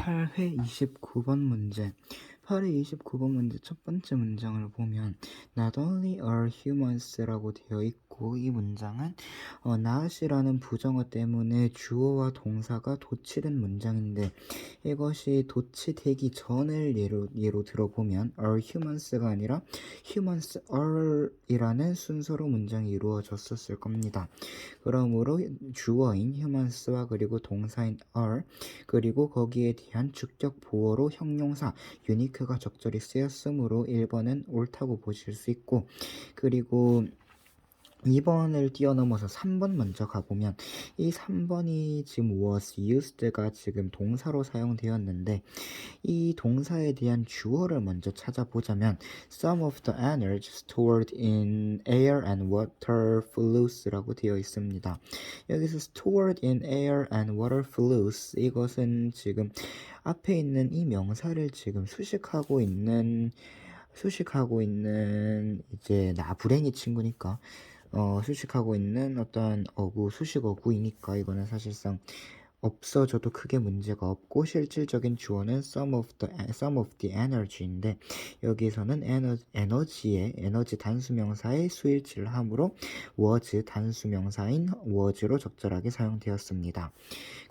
8회 29번 문제. 8회 29번 문제 첫 번째 문장을 보면 Not only are humans라고 되어 있고, 이 문장은 not이라는 부정어 때문에 주어와 동사가 도치된 문장인데, 이것이 도치되기 전을 예로 들어보면 are humans가 아니라 humans are 이라는 순서로 문장이 이루어졌었을 겁니다. 그러므로 주어인 humans와 그리고 동사인 are 그리고 거기에 대한 주격 보어로 형용사 unique가 적절히 쓰였으므로 1번은 옳다고 보실 수 있고, 그리고 2번을 뛰어넘어서 3번 먼저 가보면 이 3번이 지금 was used가 지금 동사로 사용되었는데, 이 동사에 대한 주어를 먼저 찾아보자면 some of the energy stored in air and water fluids라고 되어 있습니다. 여기서 stored in air and water fluids, 이것은 지금 앞에 있는 이 명사를 지금 수식하고 있는 이제 나부랭이 친구니까 수식하고 있는 어떤 수식 어구이니까 이거는 사실상 없어져도 크게 문제가 없고, 실질적인 주어는 some of the energy인데, 여기서는 에너지 단수명사의 수일치를 하므로 was 단수명사인 was로 적절하게 사용되었습니다.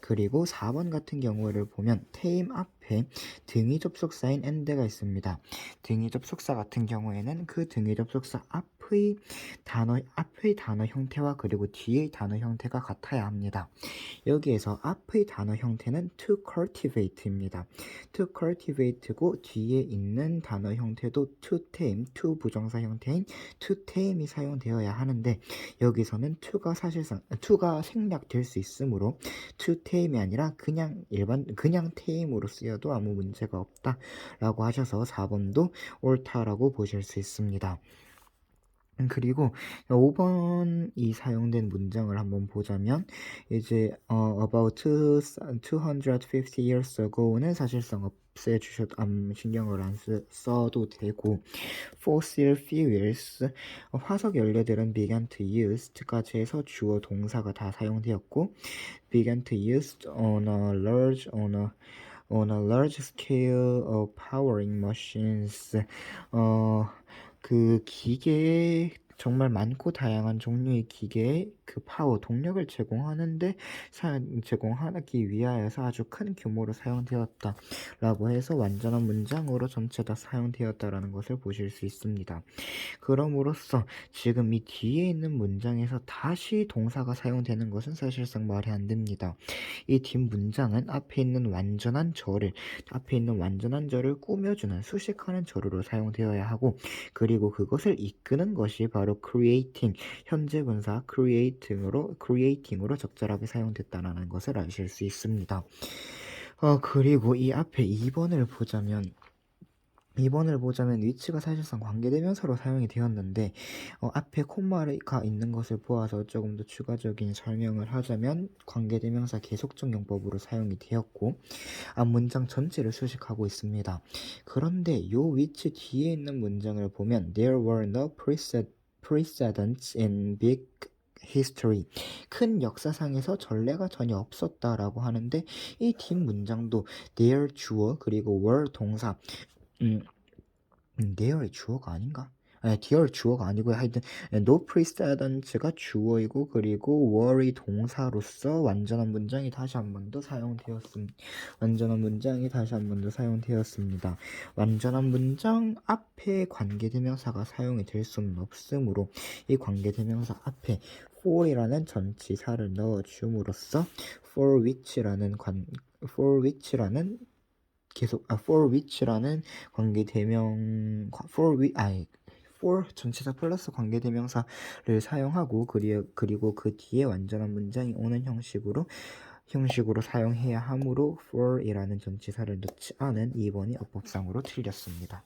그리고 4번 같은 경우를 보면 tame 앞에 등위 접속사인 and가 있습니다. 등위 접속사 같은 경우에는 그 등위 접속사 앞의 단어 형태와 그리고 뒤의 단어 형태가 같아야 합니다. 여기에서 앞의 단어 형태는 to cultivate입니다. to cultivate고 뒤에 있는 단어 형태도 to tame, to 부정사 형태인 to tame이 사용되어야 하는데, 여기서는 to가 생략될 수 있으므로 to tame이 아니라 그냥 tame으로 쓰여도 아무 문제가 없다라고 하셔서 4번도 옳다라고 보실 수 있습니다. 그리고 5번이 사용된 문장을 한번 보자면, 이제 about 250 years ago는 사실상 없애주셔도 신경을 안 써도 되고, fossil fuels 화석 연료들은 began to use까지 해서 주어 동사가 다 사용되었고, began to use on a large scale of powering machines. 그 기계에 정말 많고 다양한 종류의 기계에 그 파워, 동력을 제공하기 위하여서 아주 큰 규모로 사용되었다라고 해서 완전한 문장으로 전체 다 사용되었다라는 것을 보실 수 있습니다. 그럼으로써 지금 이 뒤에 있는 문장에서 다시 동사가 사용되는 것은 사실상 말이 안 됩니다. 이 뒷문장은 앞에 있는 완전한 절을 꾸며주는, 수식하는 절으로 사용되어야 하고, 그리고 그것을 이끄는 것이 바로 creating, 현재 분사 creating으로 적절하게 사용됐다는 것을 아실 수 있습니다. 그리고 이 앞에 2번을 보자면 위치가 사실상 관계대명사로 사용이 되었는데, 앞에 콤마가 있는 것을 보아서 조금 더 추가적인 설명을 하자면 관계대명사 계속적 용법으로 사용이 되었고, 앞 문장 전체를 수식하고 있습니다. 그런데 이 위치 뒤에 있는 문장을 보면 There were no precedents in big history, 큰 역사상에서 전례가 전혀 없었다라고 하는데, 이 뒷문장도 there 주어 그리고 were 동사, there이 주어가 아닌가? dear 주어가 아니고요. 하여튼 no precedents가 주어이고, 그리고 were이 동사로서 완전한 문장이 다시 한 번 더 사용되었습니다. 완전한 문장 앞에 관계대명사가 사용이 될 수는 없으므로 이 관계대명사 앞에 for이라는 전치사를 넣어줌으로써 for which라는 for 전치사 플러스 관계대명사를 사용하고, 그리고 그 뒤에 완전한 문장이 오는 형식으로 사용해야 하므로 for이라는 전치사를 넣지 않은 2번이 어법상으로 틀렸습니다.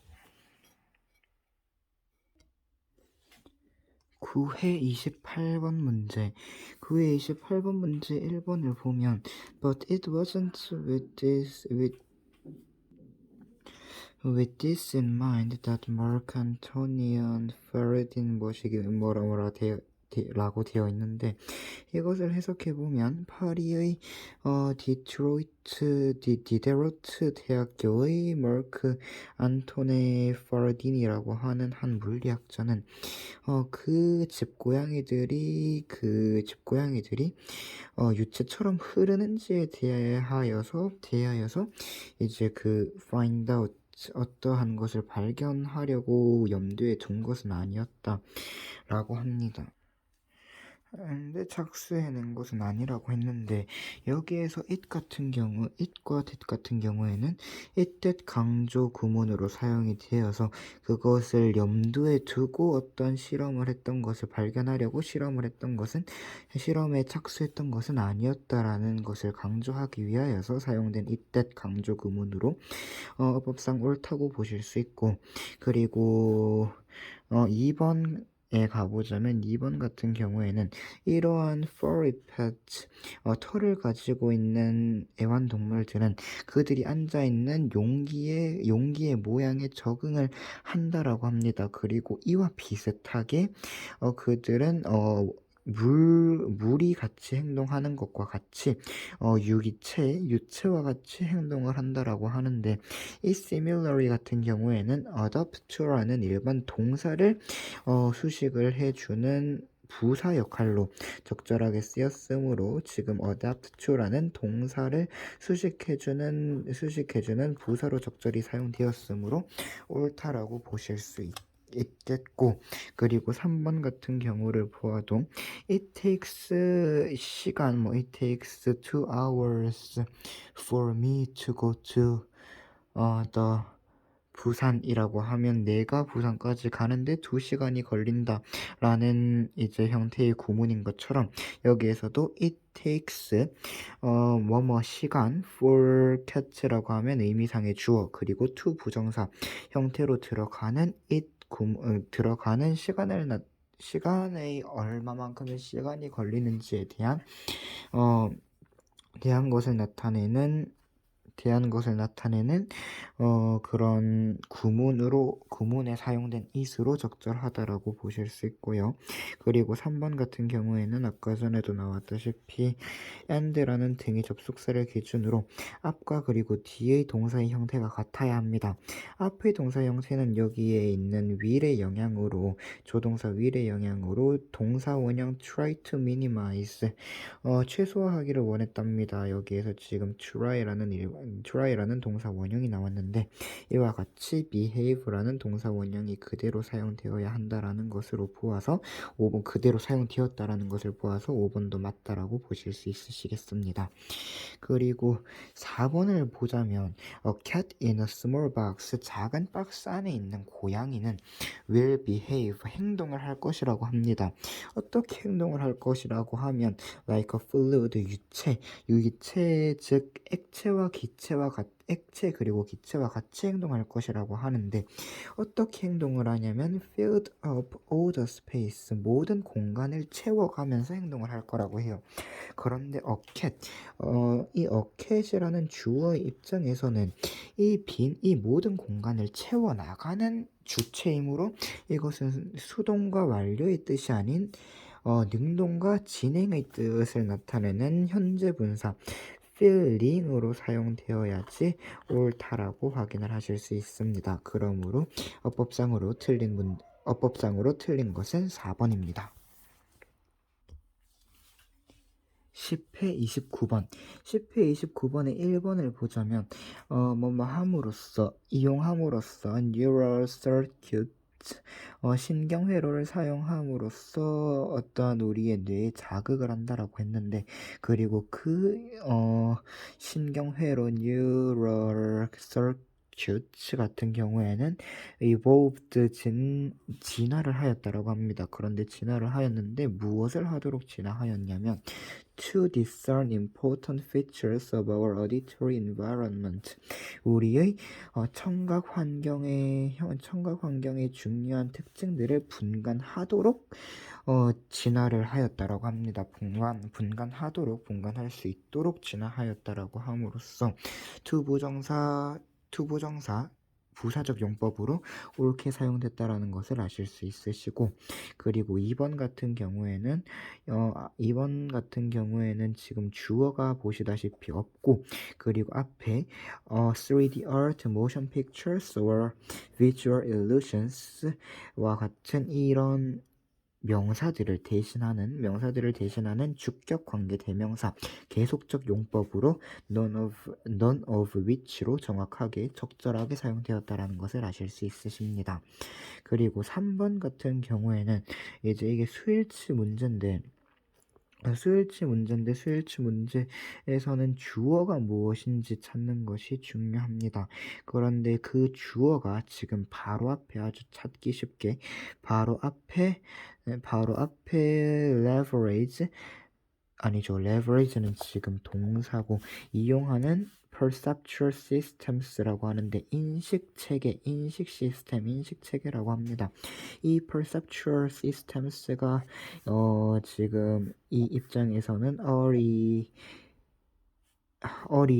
9회 28번 문제. 1번을 보면 But it wasn't with this in mind that Marc Antonian Ferdinand 뭐라 라고 되어 있는데 이것을 해석해 보면 파리의 디데로트 대학교의 마르크 안토네 파라딘이라고 하는 한 물리학자는 그 집 고양이들이 유체처럼 흐르는지에 대하여서 이제 그 find out 어떠한 것을 발견하려고 염두에 둔 것은 아니었다라고 합니다. 근데 착수해낸 것은 아니라고 했는데 여기에서 it과 that 같은 경우에는 it that 강조 구문으로 사용이 되어서 그것을 염두에 두고 어떤 실험을 했던 것을 발견하려고 실험에 착수했던 것은 아니었다라는 것을 강조하기 위하여서 사용된 it that 강조 구문으로 어법상 옳다고 보실 수 있고, 그리고 2번에 가보자면 2번 같은 경우에는 이러한 furry pet, 털을 가지고 있는 애완동물들은 그들이 앉아있는 용기의 모양에 적응을 한다라고 합니다. 그리고 이와 비슷하게 그들은 물이 같이 행동하는 것과 같이 유체와 같이 행동을 한다라고 하는데, 이 similarly 같은 경우에는 adopt to라는 일반 동사를 수식을 해주는 부사 역할로 적절하게 쓰였으므로 지금 adapt to라는 동사를 수식해주는 부사로 적절히 사용되었으므로 옳다라고 보실 수 있겠고, 그리고 3번 같은 경우를 보아도 it takes it takes 2 hours for me to go to the 부산이라고 하면 내가 부산까지 가는데 2시간이 걸린다 라는 이제 형태의 구문인 것처럼 여기에서도 it takes 뭐뭐 시간 for cat라고 하면 의미상의 주어 그리고 to 부정사 형태로 들어가는 들어가는 시간의 얼마만큼의 시간이 걸리는지에 대한 것을 나타내는 그런 구문에 사용된 it으로 적절하다라고 보실 수 있고요. 그리고 3번 같은 경우에는 아까 전에도 나왔다시피 and라는 등의 접속사를 기준으로 앞과 그리고 뒤의 동사의 형태가 같아야 합니다. 앞의 동사 형태는 여기에 있는 조동사 will의 영향으로 동사 원형 try to minimize 최소화하기를 원했답니다. 여기에서 지금 try라는 동사 원형이 나왔는데 이와 같이 behave라는 동사 원형이 그대로 사용되어야 한다라는 것으로 보아서 5번 그대로 사용되었다라는 것을 보아서 5번도 맞다라고 보실 수 있으시겠습니다. 그리고 4번을 보자면 A cat in a small box, 작은 박스 안에 있는 고양이는 will behave, 행동을 할 것이라고 합니다. 어떻게 행동을 할 것이라고 하면 like a fluid, 유기체 즉 액체 그리고 기체와 같이 행동할 것이라고 하는데 어떻게 행동을 하냐면 filled up all the space, 모든 공간을 채워가면서 행동을 할 거라고 해요. 그런데 이 어캣이라는 주어의 입장에서는 이 모든 공간을 채워나가는 주체이므로 이것은 수동과 완료의 뜻이 아닌 능동과 진행의 뜻을 나타내는 현재 분사 feeling으로 사용되어야지 옳다라고 확인을 하실 수 있습니다. 그러므로 어법상으로 틀린 것은 4번입니다. 10회 29번 10회 29번의 1번을 보자면 이용함으로써 neural circuit 신경회로를 사용함으로써 어떠한 우리의 뇌에 자극을 한다라고 했는데, 그리고 그 신경회로 neural circuit 같은 경우에는 evolved 진화를 하였다라고 합니다. 그런데 진화를 하였는데 무엇을 하도록 진화하였냐면 to discern important features of our auditory environment, 우리의 청각 환경의 중요한 특징들을 분간하도록 진화를 하였다라고 합니다. 분간할 수 있도록 진화하였다라고 함으로써 투부정사 부사적 용법으로 옳게 사용됐다라는 것을 아실 수 있으시고, 그리고 2번 같은 경우에는 2번 같은 경우에는 지금 주어가 보시다시피 없고, 그리고 앞에 3D art, motion pictures or visual illusions와 같은 이런 명사들을 대신하는 주격 관계 대명사 계속적 용법으로 none of which로 정확하게 적절하게 사용되었다라는 것을 아실 수 있으십니다. 그리고 3번 같은 경우에는 이제 이게 수일치 문제인데 수일치 문제에서는 주어가 무엇인지 찾는 것이 중요합니다. 그런데 그 주어가 지금 바로 앞에 아주 찾기 쉽게 바로 앞에 leverage 아니죠. leverage는 지금 동사고 이용하는 perceptual systems라고 하는데 인식 체계라고 합니다. 이 perceptual systems가 지금 이 입장에서는 어리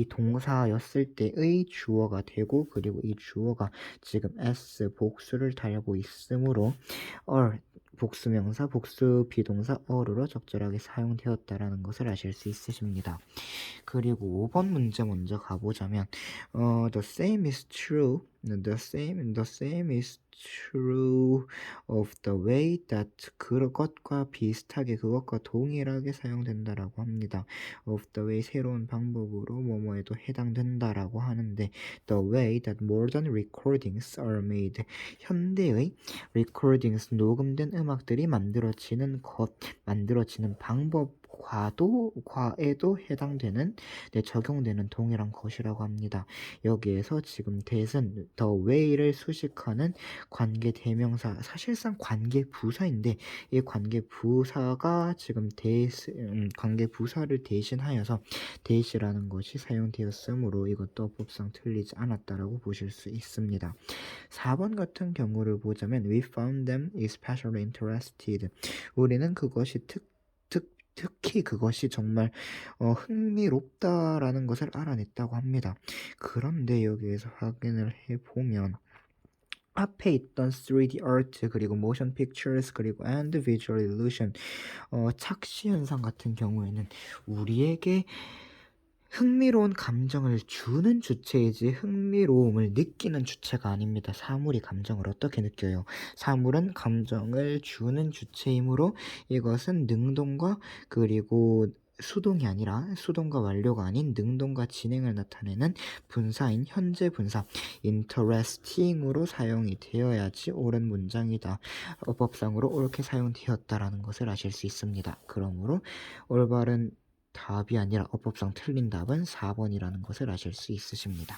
동사였을 때의 주어가 되고, 그리고 이 주어가 지금 s 복수를 달고 있으므로 복수명사 복수 비동사 어루로 적절하게 사용되었다라는 것을 아실 수 있으십니다. 그리고 5번 문제 먼저 가보자면 the same is true of the way that 그것과 비슷하게 그것과 동일하게 사용된다라고 합니다. of the way 새로운 방법으로 뭐뭐에도 해당된다라고 하는데 the way that modern recordings are made 현대의 recordings 녹음된 음악들이 만들어지는 방법과에도 해당되는 적용되는 동일한 것이라고 합니다. 여기에서 지금 that은 the way를 수식하는 관계 대명사 사실상 관계 부사인데 이 관계 부사가 지금 관계 부사를 대신하여서 that이라는 것이 사용되었으므로 이것도 어법상 틀리지 않았다라고 보실 수 있습니다. 4번 같은 경우를 보자면 we found them especially interested 우리는 그것이 특히 그것이 정말 흥미롭다라는 것을 알아냈다고 합니다. 그런데 여기에서 확인을 해보면 앞에 있던 3D art 그리고 motion pictures 그리고 and visual illusion 착시 현상 같은 경우에는 우리에게 흥미로운 감정을 주는 주체이지 흥미로움을 느끼는 주체가 아닙니다. 사물이 감정을 어떻게 느껴요? 사물은 감정을 주는 주체이므로 이것은 능동과 그리고 수동과 완료가 아닌 능동과 진행을 나타내는 분사인 현재 분사 interesting으로 사용이 되어야지 옳은 문장이다. 어법상으로 옳게 사용되었다라는 것을 아실 수 있습니다. 그러므로 올바른 답이 아니라 어법상 틀린 답은 4번이라는 것을 아실 수 있으십니다.